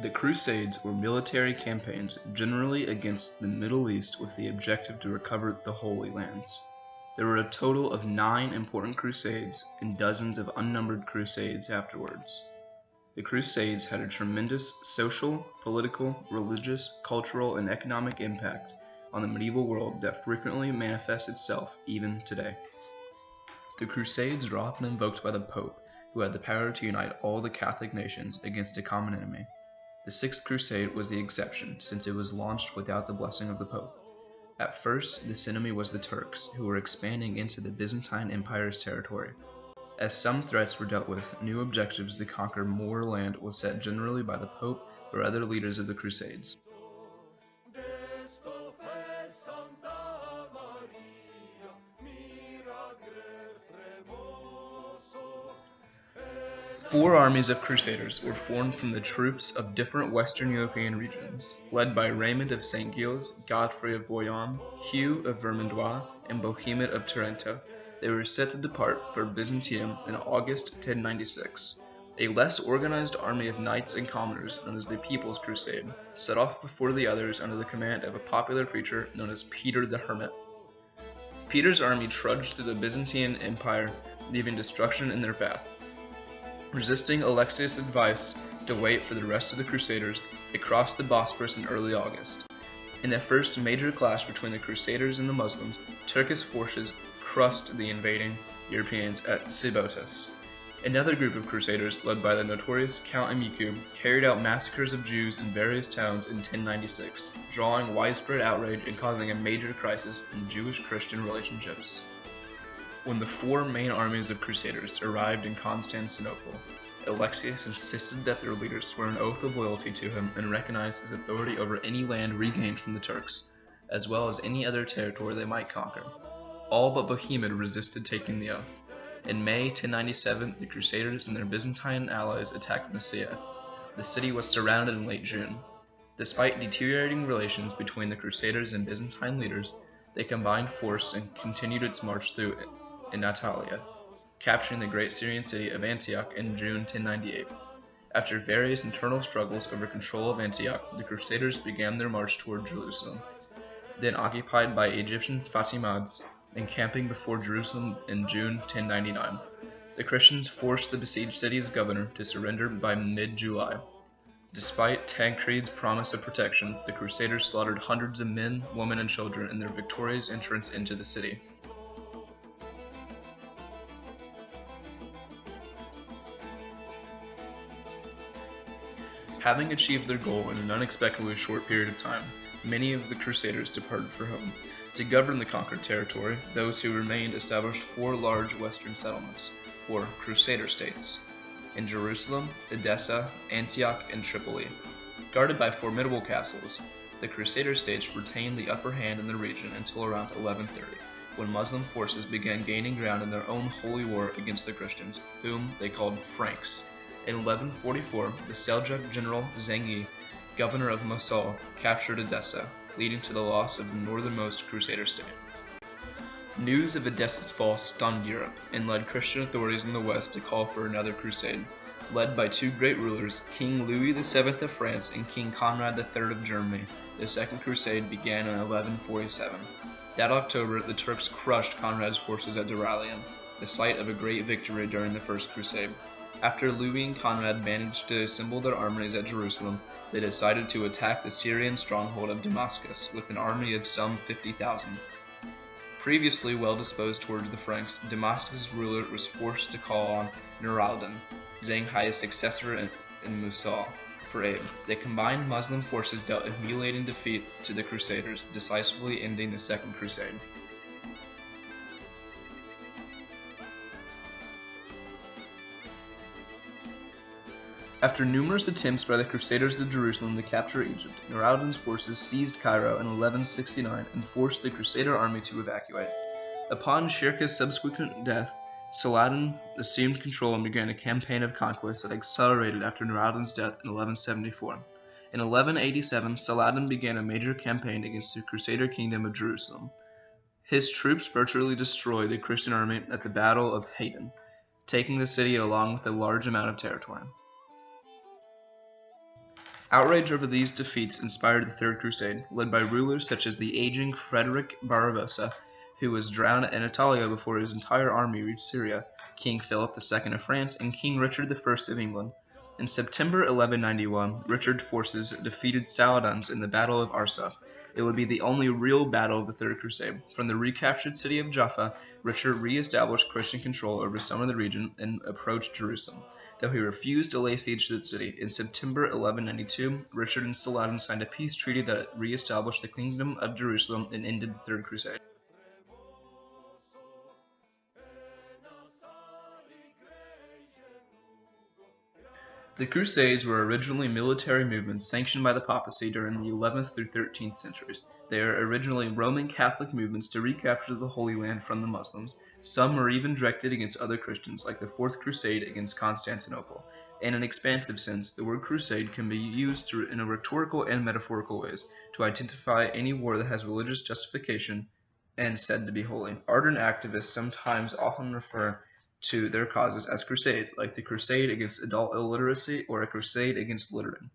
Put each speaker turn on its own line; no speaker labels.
The Crusades were military campaigns generally against the Middle East with the objective to recover the Holy Lands. There were a total of 9 important crusades and dozens of unnumbered crusades afterwards. The Crusades had a tremendous social, political, religious, cultural, and economic impact on the medieval world that frequently manifests itself even today. The Crusades were often invoked by the Pope, who had the power to unite all the Catholic nations against a common enemy. The Sixth Crusade was the exception, since it was launched without the blessing of the Pope. At first, this enemy was the Turks, who were expanding into the Byzantine Empire's territory. As some threats were dealt with, new objectives to conquer more land was set generally by the Pope or other leaders of the Crusades. 4 armies of crusaders were formed from the troops of different Western European regions, led by Raymond of St. Gilles, Godfrey of Bouillon, Hugh of Vermandois, and Bohemond of Tarento. They were set to depart for Byzantium in August 1096. A less organized army of knights and commoners, known as the People's Crusade, set off before the others under the command of a popular preacher known as Peter the Hermit. Peter's army trudged through the Byzantine Empire, leaving destruction in their path. Resisting Alexius' advice to wait for the rest of the Crusaders, they crossed the Bosphorus in early August. In the first major clash between the Crusaders and the Muslims, Turkish forces crushed the invading Europeans at Sibotis. Another group of Crusaders, led by the notorious Count Emiku, carried out massacres of Jews in various towns in 1096, drawing widespread outrage and causing a major crisis in Jewish-Christian relationships. When the 4 main armies of Crusaders arrived in Constantinople, Alexius insisted that their leaders swear an oath of loyalty to him and recognize his authority over any land regained from the Turks, as well as any other territory they might conquer. All but Bohemond resisted taking the oath. In May 1097, the Crusaders and their Byzantine allies attacked Nicaea. The city was surrounded in late June. Despite deteriorating relations between the Crusaders and Byzantine leaders, they combined force and continued its march through Anatolia, capturing the great Syrian city of Antioch in June 1098. After various internal struggles over control of Antioch, the Crusaders began their march toward Jerusalem. Then occupied by Egyptian Fatimids, encamping before Jerusalem in June 1099. The Christians forced the besieged city's governor to surrender by mid-July. Despite Tancred's promise of protection, the Crusaders slaughtered hundreds of men, women, and children in their victorious entrance into the city. Having achieved their goal in an unexpectedly short period of time, many of the Crusaders departed for home. To govern the conquered territory, those who remained established 4 large western settlements, or Crusader states, in Jerusalem, Edessa, Antioch, and Tripoli. Guarded by formidable castles, the Crusader states retained the upper hand in the region until around 1130, when Muslim forces began gaining ground in their own holy war against the Christians, whom they called Franks. In 1144, the Seljuk general Zengi, governor of Mosul, captured Edessa, leading to the loss of the northernmost Crusader state. News of Edessa's fall stunned Europe and led Christian authorities in the West to call for another crusade. Led by 2 great rulers, King Louis VII of France and King Conrad III of Germany, the Second Crusade began in 1147. That October, the Turks crushed Conrad's forces at Dyrrhachium, the site of a great victory during the First Crusade. After Louis and Conrad managed to assemble their armies at Jerusalem, they decided to attack the Syrian stronghold of Damascus with an army of some 50,000. Previously well disposed towards the Franks, Damascus' ruler was forced to call on Nur al-Din, Zenghai's successor in Mosul, for aid. The combined Muslim forces dealt a humiliating defeat to the Crusaders, decisively ending the Second Crusade. After numerous attempts by the Crusaders of Jerusalem to capture Egypt, Nur al-Din's forces seized Cairo in 1169 and forced the Crusader army to evacuate. Upon Shirkuh's subsequent death, Saladin assumed control and began a campaign of conquest that accelerated after Nur al-Din's death in 1174. In 1187, Saladin began a major campaign against the Crusader kingdom of Jerusalem. His troops virtually destroyed the Christian army at the Battle of Hattin, taking the city along with a large amount of territory. Outrage over these defeats inspired the Third Crusade, led by rulers such as the aging Frederick Barbarossa, who was drowned in Italia before his entire army reached Syria, King Philip II of France, and King Richard I of England. In September 1191, Richard's forces defeated Saladins in the Battle of Arsa. It would be the only real battle of the Third Crusade. From the recaptured city of Jaffa, Richard re-established Christian control over some of the region and approached Jerusalem. Though he refused to lay siege to the city, in September 1192, Richard and Saladin signed a peace treaty that re-established the Kingdom of Jerusalem and ended the Third Crusade. The Crusades were originally military movements sanctioned by the papacy during the 11th through 13th centuries. They are originally Roman Catholic movements to recapture the Holy Land from the Muslims. Some were even directed against other Christians, like the Fourth Crusade against Constantinople. In an expansive sense, the word crusade can be used in a rhetorical and metaphorical ways to identify any war that has religious justification and said to be holy. Ardent activists often refer to their causes as crusades, like the crusade against adult illiteracy or a crusade against littering.